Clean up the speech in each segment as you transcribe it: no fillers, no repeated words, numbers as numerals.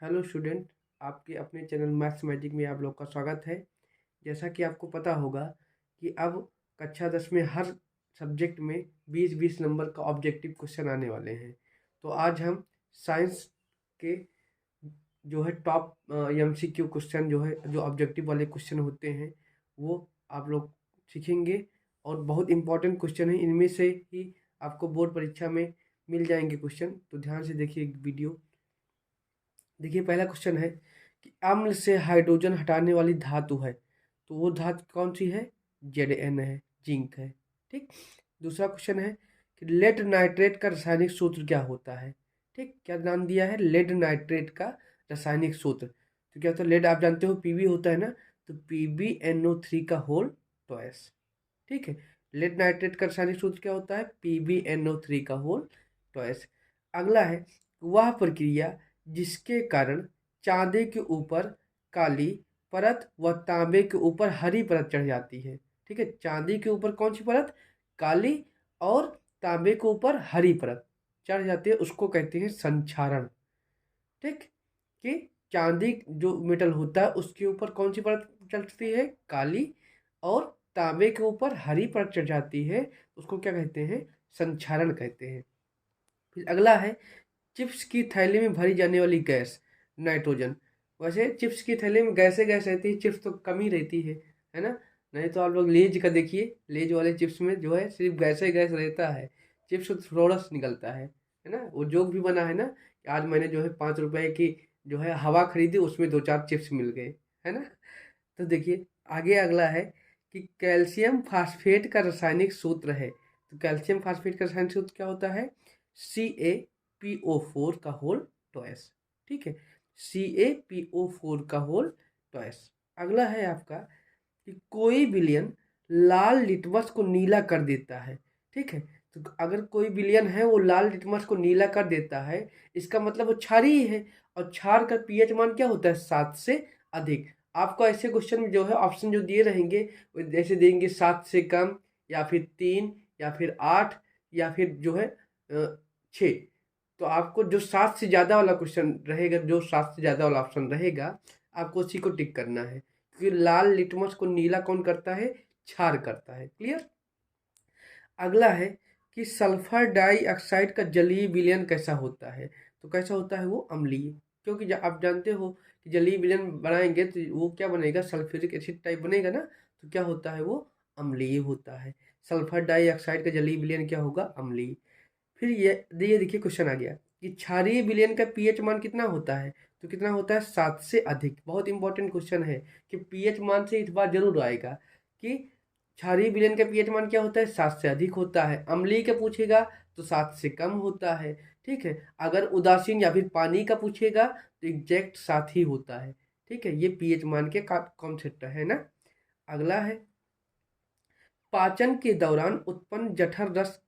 Hello student, आपके अपने channel maths magic में आप लोग का स्वागत है। जैसा कि आपको पता होगा कि अब कक्षा 10 में हर सब्जेक्ट में 20-20 नंबर का ऑब्जेक्टिव क्वेश्चन आने वाले हैं। तो आज हम साइंस के जो है टॉप एमसीक्यू क्वेश्चन जो ऑब्जेक्टिव वाले क्वेश्चन होते हैं वो आप लोग सीखेंगे। और बहुत इंपॉर्टेंट क्वेश्चन है, इनमें से ही आपको बोर्ड परीक्षा में मिल जाएंगे क्वेश्चन। तो ध्यान से देखिए वीडियो। देखिए पहला क्वेश्चन है कि अम्ल से हाइड्रोजन हटाने वाली धातु है, तो वो धातु कौन सी है? Zn है, जिंक है। ठीक। दूसरा क्वेश्चन है कि लेड नाइट्रेट का रासायनिक सूत्र क्या होता है? ठीक, क्या नाम दिया है? लेड नाइट्रेट का रासायनिक सूत्र। तो क्या होता है? लेड आप जानते हो पीबी होता है ना, तो PbNO3 का होल ट्वाइस। ठीक है, लेड नाइट्रेट का रासायनिक सूत्र क्या होता है? PbNO3 का होल ट्वाइस। अगला है, वह प्रक्रिया जिसके कारण चांदी के ऊपर काली परत व तांबे के ऊपर हरी परत चढ़ जाती है। ठीक है, चांदी के ऊपर कौन सी परत? काली, और तांबे के ऊपर हरी परत चढ़ जाती है, उसको कहते हैं संक्षारण। ठीक, कि चांदी जो मेटल होता है उसके ऊपर कौन सी परत चढ़ती है? काली, और तांबे के ऊपर हरी परत चढ़ जाती है, उसको क्या कहते हैं? संक्षारण कहते हैं। फिर अगला है, चिप्स की थैली में भरी जाने वाली गैस नाइट्रोजन। वैसे चिप्स की थैली में गैसे गैस रहती है, चिप्स तो कम ही रहती है ना। नहीं तो आप लोग लेज का देखिए, लेज वाले चिप्स में जो है सिर्फ गैसे गैस रहता है, चिप्स तो थोड़ा सा निकलता है ना। वो जोक भी बना है ना कि आज मैंने जो है 5 रुपए की जो है हवा खरीदी, उसमें 2-4 चिप्स मिल गए, है ना। तो देखिए आगे अगला है कि कैल्शियम फास्फेट का रासायनिक सूत्र है। तो कैल्शियम फास्फेट का रासायनिक सूत्र क्या होता है? CaPO4 का होल ट्वाइस। ठीक है, CaPO4 का होल ट्वाइस। अगला है आपका कि कोई विलयन लाल लिटमस को नीला कर देता है। ठीक है, तो अगर कोई विलयन है वो लाल लिटमस को नीला कर देता है, इसका मतलब वो क्षारी ही है। और क्षार का पीएच मान क्या होता है? 7 से अधिक। आपको ऐसे क्वेश्चन में जो है ऑप्शन जो दिए रहेंगे वो जैसे देंगे 7 से कम, या फिर 3, या फिर 8, या फिर जो है 6। तो आपको जो 7 से ज़्यादा वाला क्वेश्चन रहेगा, जो 7 से ज़्यादा वाला ऑप्शन रहेगा, आपको उसी को टिक करना है, क्योंकि लाल लिटमस को नीला कौन करता है? क्षार करता है। क्लियर। अगला है कि सल्फर डाइऑक्साइड का जलीय विलयन कैसा होता है? तो कैसा होता है वो? अम्लीय। क्योंकि आप जानते हो कि जलीय विलयन बनाएंगे तो वो क्या बनेगा? सल्फ्यूरिक एसिड टाइप बनेगा ना। तो क्या होता है वो? अम्लीय होता है। सल्फर डाइऑक्साइड का जलीय विलयन क्या होगा? अम्लीय। फिर ये देखिए क्वेश्चन आ गया कि क्षारीय विलयन का पीएच मान कितना होता है? तो कितना होता है? 7 से अधिक। बहुत इंपॉर्टेंट क्वेश्चन है कि पीएच मान से इस बार जरूर आएगा कि क्षारीय विलयन का पीएच मान क्या होता है? 7 से अधिक होता है। अम्लीय का पूछेगा तो 7 से कम होता है। ठीक है, अगर उदासीन या फिर पानी का पूछेगा तो एग्जैक्ट 7 ही होता है। ठीक है, ये पीएच मान के कॉन्सेप्ट है ना। अगला है, पाचन के दौरान उत्पन्न जठर रस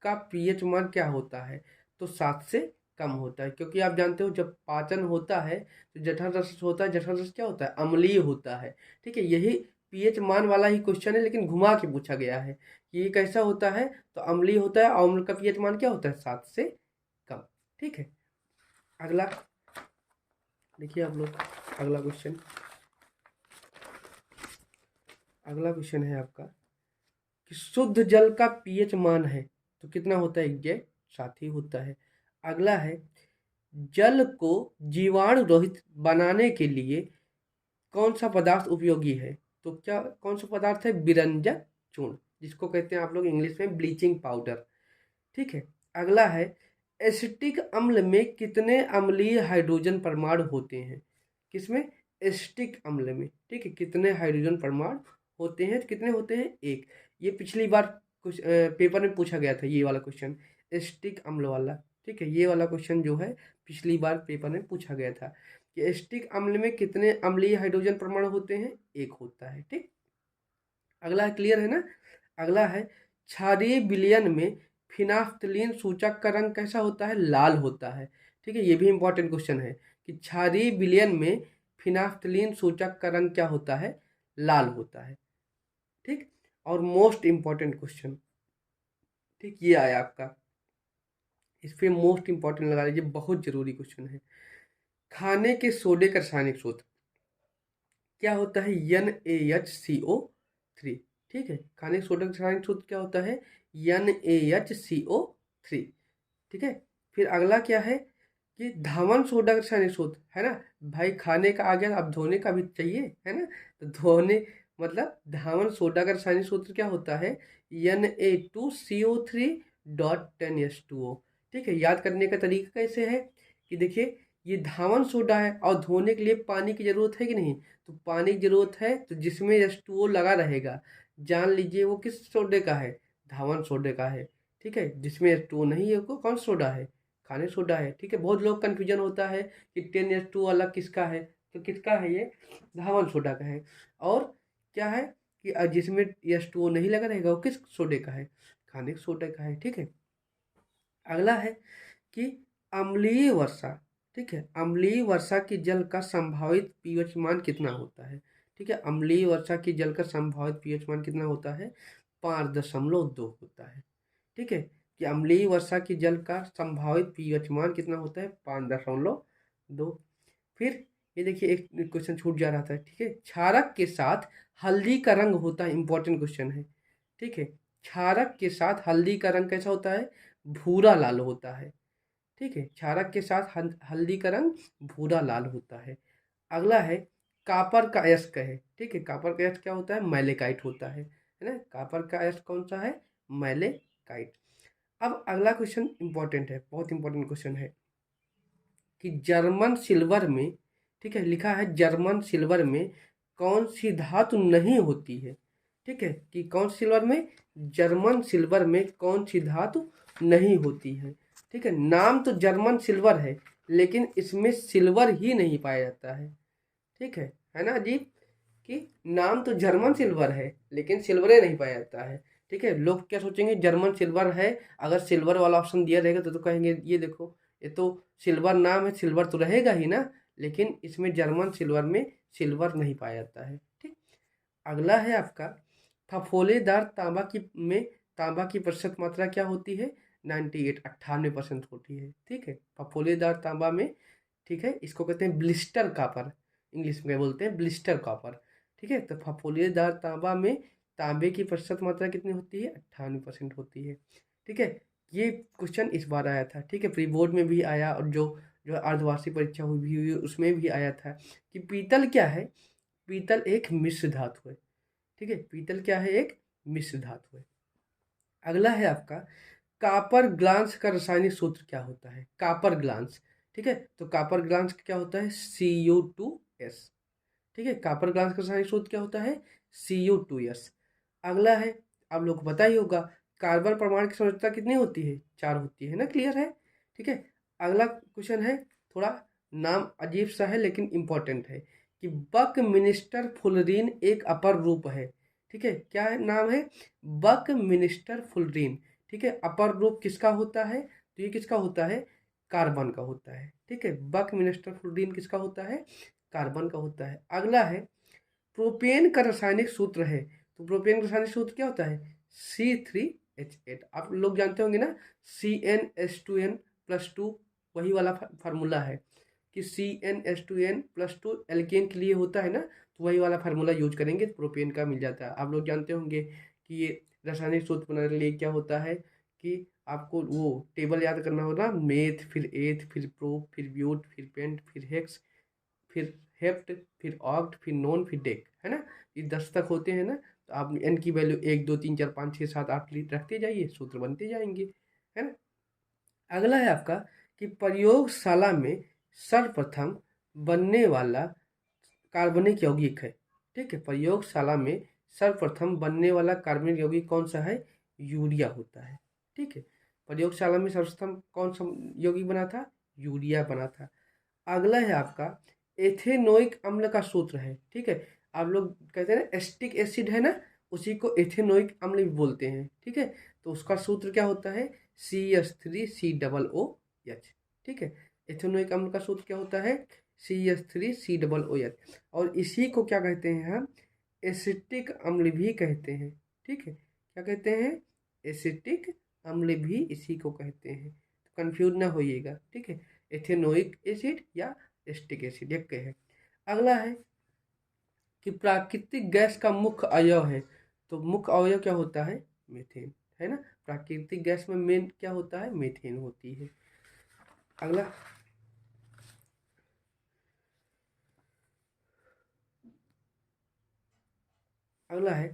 का पीएच मान क्या होता है? तो 7 से कम होता है, क्योंकि आप जानते हो जब पाचन होता है तो जठर रस होता है। जठर रस क्या होता है? अम्लीय होता है। ठीक है, यही पीएच मान वाला ही क्वेश्चन है, लेकिन घुमा के पूछा गया है कि ये कैसा होता है। तो अम्लीय होता है, अम्ल का पीएच मान क्या होता है? 7 से कम। ठीक है, अगला देखिए आप लोग। अगला क्वेश्चन, अगला क्वेश्चन है आपका कि शुद्ध जल का पीएच मान है तो कितना होता है? एग्जैक्ट 7 ही होता है। अगला है, जल को जीवाणु रहित बनाने के लिए कौन सा पदार्थ उपयोगी है? तो क्या कौन सा पदार्थ है? विरंजक चूर्ण, जिसको कहते हैं आप लोग इंग्लिश में ब्लीचिंग पाउडर। ठीक है, अगला है, एसिटिक अम्ल में कितने अम्लीय हाइड्रोजन परमाणु होते हैं? किसमें? एसिटिक अम्ल में। ठीक है, कितने हाइड्रोजन परमाणु होते हैं? तो कितने होते हैं? एक। ये पिछली बार कुछ पेपर में पूछा गया था, ये वाला क्वेश्चन, एसिटिक अम्ल वाला। ठीक है, ये वाला क्वेश्चन जो है पिछली बार पेपर में पूछा गया था कि एसिटिक अम्ल में कितने अम्लीय हाइड्रोजन परमाणु होते हैं? एक होता है। ठीक, अगला क्लियर है ना। अगला है, क्षारीय विलयन में फिनाफ्थलीन सूचक का रंग कैसा होता है? लाल होता है। ठीक है, ये भी इंपॉर्टेंट क्वेश्चन है कि क्षारीय विलयन में फिनाफ्थलीन सूचक का रंग क्या होता है? लाल होता है। ठीक, और मोस्ट इंपॉर्टेंट क्वेश्चन, ठीक, ये आया आपका, इस पे मोस्ट इंपॉर्टेंट लगा लीजिए, बहुत जरूरी क्वेश्चन है खाने के सोडे का रासायनिक सूत्र क्या होता है? NaHCO3। ठीक है, खाने के सोडे का रासायनिक सूत्र क्या होता है? NaHCO3। ठीक है, फिर अगला क्या है कि धावन सोडा का रासायनिक सूत्र है ना भाई, खाने का आ गया, अब धोने का भी चाहिए है ना, तो धोने मतलब धावन सोडा का रासायनिक सूत्र क्या होता है? Na2CO3.10H2O। ठीक है, याद करने का तरीका कैसे है कि देखिए, ये धावन सोडा है और धोने के लिए पानी की ज़रूरत है कि नहीं? तो पानी की ज़रूरत है, तो जिसमें H2O लगा रहेगा, जान लीजिए वो किस सोडे का है? धावन सोडे का है। ठीक है, जिसमें H2O नहीं है वो कौन सोडा है? खाने सोडा है। ठीक है, बहुत लोग कन्फ्यूजन होता है कि 10H2 अलग किसका है, तो किसका है ये? धावन सोडा का है। और क्या है कि जिसमें H2O नहीं लगा रहेगा वो किस सोडे का है? खाने सोडे का है। ठीक है, अगला है कि अम्लीय वर्षा। ठीक है, अम्लीय वर्षा की जल का संभावित पीएच मान कितना होता है? ठीक है, अम्लीय वर्षा की जल का संभावित पीएच मान कितना होता है? 5.2 होता है। ठीक है, कि अम्लीय वर्षा की जल का संभावित पीएच मान कितना होता है? 5.2। फिर ये देखिए, एक क्वेश्चन छूट जा रहा था। ठीक है, क्षारक के साथ हल्दी का रंग होता है, इंपॉर्टेंट क्वेश्चन है। ठीक है, क्षारक के साथ हल्दी का रंग कैसा होता है? भूरा लाल होता है। ठीक है, क्षारक के साथ हल्दी का रंग भूरा लाल होता है। अगला है कापर का अयस्क है। ठीक है, कापर का अयस्क क्या होता है? मैलेकाइट होता है ना, कापर का अयस्क कौन सा है? मैलेकाइट। अब अगला क्वेश्चन इंपॉर्टेंट है, बहुत इंपॉर्टेंट क्वेश्चन है कि जर्मन सिल्वर में, ठीक है, लिखा है जर्मन सिल्वर में कौन सी धातु नहीं होती है? ठीक है, कि कौन सी सिल्वर में? जर्मन सिल्वर में कौन सी धातु नहीं होती है? ठीक है, नाम तो जर्मन सिल्वर है लेकिन इसमें सिल्वर ही नहीं पाया जाता है। ठीक है ना अजीब, कि नाम तो जर्मन सिल्वर है लेकिन सिल्वरे नहीं पाया जाता है। ठीक है, लोग क्या सोचेंगे, जर्मन सिल्वर है, अगर सिल्वर वाला ऑप्शन दिया रहेगा तो कहेंगे ये देखो, ये तो सिल्वर नाम है, सिल्वर तो रहेगा ही ना, लेकिन इसमें जर्मन सिल्वर में सिल्वर नहीं पाया जाता है। ठीक, अगला है आपका फफोलेदार तांबा की में तांबा की प्रतिशत मात्रा क्या होती है? 98 होती है। ठीक है, फफोलेदार तांबा में, ठीक है, इसको कहते हैं ब्लिस्टर कॉपर, इंग्लिश में बोलते हैं ब्लिस्टर कॉपर। ठीक है, तो फफोलेदार तांबा में तांबे की प्रतिशत मात्रा कितनी होती है? 98% होती है। ठीक है, ये क्वेश्चन इस बार आया था। ठीक है, प्री बोर्ड में भी आया और जो जो अर्धवार्षिक परीक्षा हुई उसमें भी आया था कि पीतल क्या है? पीतल एक मिश्र धातु है। ठीक है, पीतल क्या है? एक मिश्र धातु है। अगला है आपका कापर ग्लांस का रासायनिक सूत्र क्या होता है? Copper glance. ठीक है, तो कापर ग्लांस क्या होता है? Cu2S। ठीक है, कापर ग्लांस का रासायनिक सूत्र क्या होता है? Cu2S। अगला है, आप लोग को पता ही होगा, कार्बन परमाणु की संरचना कितनी होती है? 4 होती है ना, क्लियर है। ठीक है, अगला क्वेश्चन है, थोड़ा नाम अजीब सा है लेकिन इंपॉर्टेंट है कि बकमिनिस्टर फुलरीन एक अपर रूप है। ठीक है, क्या है नाम है? बकमिनिस्टर फुलरीन। ठीक है, अपर रूप किसका होता है? तो ये किसका होता है? कार्बन का होता है। ठीक है, बकमिनिस्टर फुलरीन किसका होता है? कार्बन का होता है। अगला है प्रोपेन का रासायनिक सूत्र है, तो प्रोपेन का रासायनिक सूत्र क्या होता है? C3H8। आप लोग जानते होंगे ना, CnH2n+2, वही वाला फार्मूला है कि CnH2n+2 एल्केन के लिए होता है ना, तो वही वाला फार्मूला यूज करेंगे तो प्रोपेन का मिल जाता है। आप लोग जानते होंगे कि ये रासायनिक सूत्र बनाने के लिए क्या होता है कि आपको वो टेबल याद करना होगा, मेथ फिर एथ फिर प्रोप फिर ब्यूट फिर पेंट फिर हेक्स फिर हेप्ट फिर ऑक्ट फिर नॉन फिर डेक, है ना, ये 10 तक होते हैं ना, तो आप एन की वैल्यू 1 2 3 4 5 6 7 8 रखते जाइए, सूत्र बनते जाएंगे, है ना। अगला है आपका कि प्रयोगशाला में सर्वप्रथम बनने वाला कार्बनिक यौगिक है। ठीक है, प्रयोगशाला में सर्वप्रथम बनने वाला कार्बनिक यौगिक कौन सा है? यूरिया होता है। ठीक है, प्रयोगशाला में सर्वप्रथम कौन सा यौगिक बना था? यूरिया बना था। अगला है आपका एथेनोइक अम्ल का सूत्र है। ठीक है, आप लोग कहते हैं ना एस्टिक एसिड है ना, उसी को एथेनोइक अम्ल भी बोलते हैं। ठीक है, तो उसका सूत्र क्या होता है? CH3COOH। ठीक है, एथेनोइक अम्ल का सूत्र क्या होता है? CH3COOH। और इसी को क्या कहते हैं हम? एसिटिक अम्ल भी कहते हैं। ठीक है, क्या कहते हैं? एसिटिक अम्ल भी इसी को कहते हैं, तो कंफ्यूज ना होइएगा। ठीक है, एथेनोइक एसिड या एसिटिक एसिड एक है। अगला है कि प्राकृतिक गैस का मुख्य अवयव है, तो मुख्य अवयव क्या होता है? मीथेन, है ना। प्राकृतिक गैस में मेन क्या होता है? मीथेन होती है। अगला अगला है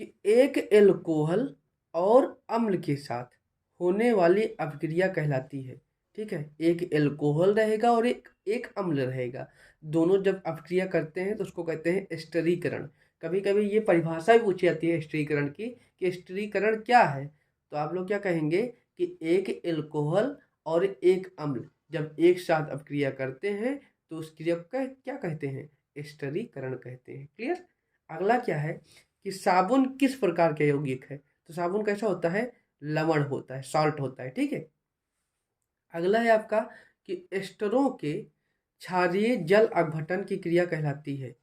कि एक एल्कोहल और अम्ल के साथ होने वाली अभिक्रिया कहलाती है। ठीक है, एक एल्कोहल रहेगा और एक एक अम्ल रहेगा, दोनों जब अभिक्रिया करते हैं तो उसको कहते हैं स्टीरीकरण। कभी कभी ये परिभाषा भी पूछी जाती है स्टीरीकरण की, कि स्टीरीकरण क्या है। तो आप लोग क्या कहेंगे कि एक एल्कोहल और एक अम्ल जब एक साथ अभिक्रिया करते हैं तो उस क्रिया को क्या कहते हैं? स्टीरीकरण कहते हैं। क्लियर। अगला क्या है कि साबुन किस प्रकार के यौगिक है, तो साबुन कैसा होता है? लवण होता है, सॉल्ट होता है। ठीक है। अगला है आपका कि एस्टरों के क्षारीय जल अपघटन की क्रिया कहलाती है।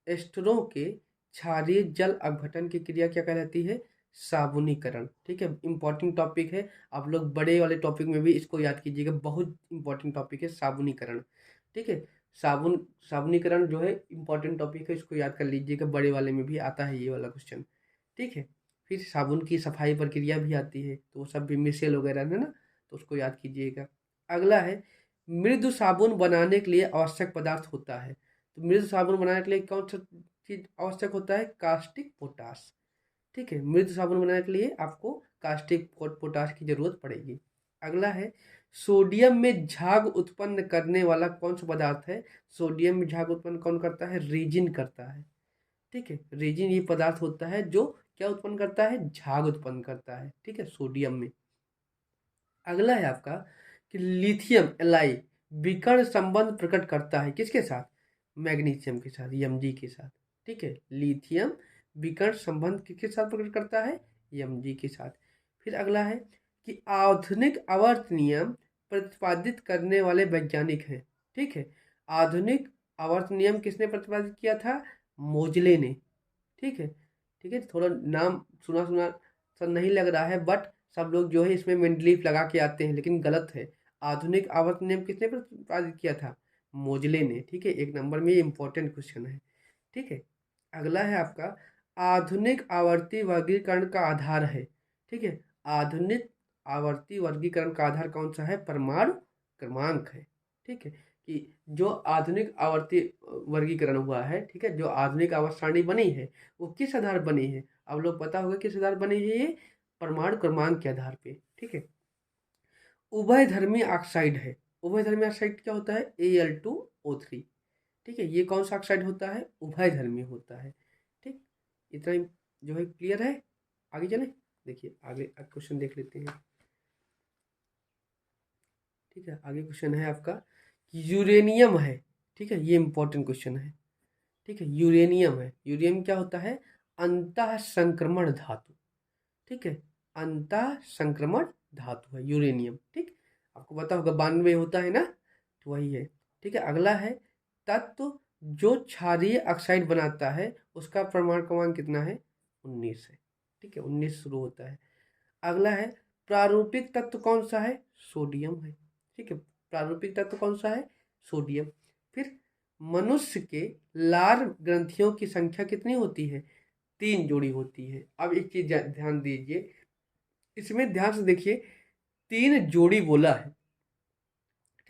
एस्टरों के क्षारीय जल अपघटन की क्रिया क्या कहलाती है? साबुनीकरण। ठीक है, इंपॉर्टेंट टॉपिक है, आप लोग बड़े वाले टॉपिक में भी इसको याद कीजिएगा, बहुत इंपॉर्टेंट टॉपिक है साबुनीकरण। ठीक है, साबुनीकरण जो है इंपॉर्टेंट टॉपिक है, इसको याद कर लीजिएगा, बड़े वाले में भी आता है ये वाला क्वेश्चन। ठीक है, फिर साबुन की सफाई प्रक्रिया भी आती है, तो वो सब भी मिसेल वगैरह है ना, तो उसको याद कीजिएगा। अगला है मृदु साबुन बनाने के लिए आवश्यक पदार्थ होता है, तो मृदु साबुन बनाने के लिए कौन सा चीज आवश्यक होता है? Caustic potash. ठीक है, मृदु साबुन बनाने के लिए आपको कास्टिक पोटाश की जरूरत पड़ेगी। अगला है सोडियम में झाग उत्पन्न करने वाला कौन सा पदार्थ है? सोडियम में झाग उत्पन्न कौन करता है? रेजिन करता है। ठीक है, रेजिन ये पदार्थ होता है जो क्या उत्पन्न करता है? झाग उत्पन्न करता है। ठीक है, सोडियम में। अगला है आपका कि लिथियम एलाई विकर्ण संबंध प्रकट करता है किसके साथ? मैग्नीशियम के साथ, Mg के साथ। ठीक है, लिथियम विकर्ण संबंध किसके साथ प्रकट करता है? Mg के साथ। फिर अगला है कि आधुनिक आवर्त नियम प्रतिपादित करने वाले वैज्ञानिक हैं। ठीक है, आधुनिक आवर्त नियम किसने प्रतिपादित किया था? मोजले ने। ठीक है, ठीक है, थोड़ा नाम सुना सुना सा नहीं लग रहा है, बट सब लोग जो है इसमें मेंडलीफ लगा के आते हैं, लेकिन गलत है। आधुनिक आवर्त नियम किसने प्रतिपादित किया था? मोजले ने। ठीक है, एक नंबर में ये इंपॉर्टेंट क्वेश्चन है। ठीक है, अगला है आपका आधुनिक आवर्ती वर्गीकरण का आधार है। ठीक है, आधुनिक आवर्ती वर्गीकरण का आधार कौन सा है? परमाणु क्रमांक है। ठीक है, कि जो आधुनिक आवर्ती वर्गीकरण हुआ है, ठीक है, जो आधुनिक आवर्त सारणी बनी है वो किस आधार बनी है? आप लोग पता होगा किस आधार बनी है ये? परमाणु क्रमांक के आधार पे। ठीक है, उभयधर्मी ऑक्साइड है। उभयधर्मी ऑक्साइड क्या होता है? Al2O3। ठीक है, ये कौन सा ऑक्साइड होता है? उभयधर्मी होता है। ठीक, इतना ही जो है क्लियर है। आगे चले, देखिए आगे क्वेश्चन देख लेते हैं। ठीक है, आगे क्वेश्चन है आपका कि यूरेनियम है। ठीक है, ये इंपॉर्टेंट क्वेश्चन है। ठीक है, यूरेनियम है। यूरेनियम क्या होता है? अंतः संक्रमण धातु। ठीक है, अंतः संक्रमण धातु है यूरेनियम। ठीक, आपको पता होगा 92 होता है ना, तो वही है। ठीक है, अगला है तत्व जो क्षारीय ऑक्साइड बनाता है उसका परमाणु क्रमांक कितना है? 19 है। ठीक है, 19 शुरू होता है। अगला है प्रारूपिक तत्व कौन सा है? सोडियम है। ठीक है, प्रारूपिक तत्व कौन सा है? सोडियम। फिर मनुष्य के लार ग्रंथियों की संख्या कितनी होती है? 3 जोड़ी होती है। अब एक चीज ध्यान दीजिए, इसमें ध्यान से देखिए, 3 जोड़ी बोला है।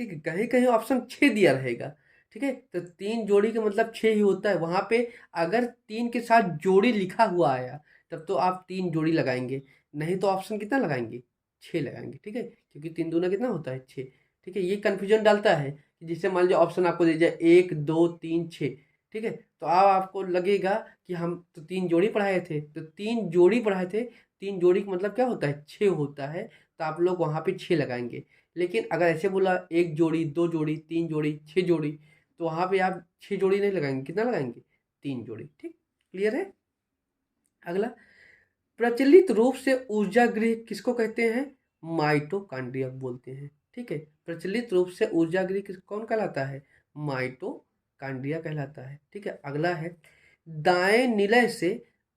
ठीक है, कहीं कहीं ऑप्शन 6 दिया रहेगा। ठीक है, तो 3 जोड़ी का मतलब 6 ही होता है वहां पे। अगर 3 के साथ जोड़ी लिखा हुआ आया तब तो आप 3 जोड़ी लगाएंगे, नहीं तो ऑप्शन कितना लगाएंगे? 6 लगाएंगे। ठीक है, क्योंकि 3 दूना कितना होता है? 6। ठीक है, ये कंफ्यूजन डालता है कि जिससे मान लीजिए ऑप्शन आपको दे जाए 1 2 3 6। ठीक है, तो अब आपको लगेगा कि हम तो 3 जोड़ी पढ़ाए थे, तो 3 जोड़ी पढ़ाए थे, 3 जोड़ी का मतलब क्या होता है? 6 होता है, तो आप लोग वहां पे 6 लगाएंगे। लेकिन अगर ऐसे बोला 1 जोड़ी 2 जोड़ी 3 जोड़ी 6 जोड़ी, तो वहां पे आप 6 जोड़ी नहीं लगाएंगे, कितना लगाएंगे? 3 जोड़ी। ठीक, क्लियर है। अगला, प्रचलित रूप से ऊर्जा गृह किसको कहते हैं? माइटोकॉन्ड्रिया बोलते हैं। ठीक है, प्रचलित रूप से ऊर्जा गृह कौन कहलाता है? माइटोकॉन्ड्रिया कहलाता है। ठीक है, अगला है दाएं निलय से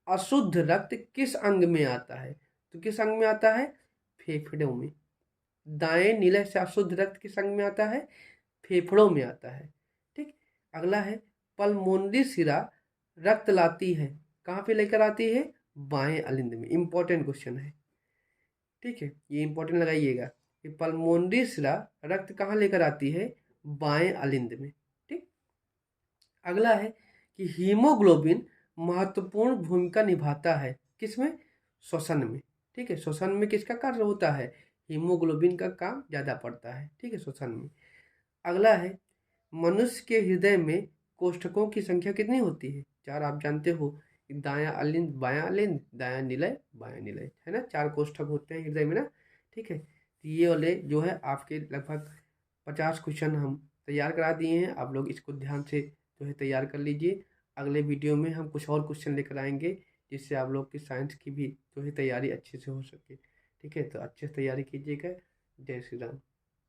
अशुद्ध रक्त किस अंग में आता है? तो किस अंग में आता है? फेफड़ों में। दाएं निलय से अशुद्ध रक्त किस अंग में आता है? फेफड़ों में आता है। अगला है पल्मोनरी सिरा रक्त लाती है, कहाँ पे लेकर आती है? बाएं अलिंद में। इंपॉर्टेंट क्वेश्चन है, ठीक है, ये इंपॉर्टेंट लगाइएगा कि पल्मोनरी सिरा रक्त कहाँ लेकर आती है? बाएं अलिंद में। ठीक। अगला है कि हीमोग्लोबिन महत्वपूर्ण भूमिका निभाता है किसमें? श्वसन में। ठीक है, श्वसन में किसका कार्य होता है? हीमोग्लोबिन का काम ज़्यादा पड़ता है, ठीक है, श्वसन में। अगला है मनुष्य के हृदय में कोष्ठकों की संख्या कितनी होती है? 4। आप जानते हो कि दायां अलिंद बायां अलिंद, दायां निलय बायां निलय, है ना, 4 कोष्ठक होते हैं हृदय में ना। ठीक है, तो ये वाले जो है आपके लगभग 50 क्वेश्चन हम तैयार करा दिए हैं। आप लोग इसको ध्यान से जो है तैयार कर लीजिए। अगले वीडियो में हम कुछ और क्वेश्चन लेकर आएंगे जिससे आप लोग की साइंस की भी जो है तैयारी अच्छे से हो सके। ठीक है, तो अच्छे से तैयारी कीजिएगा। जय श्री राम।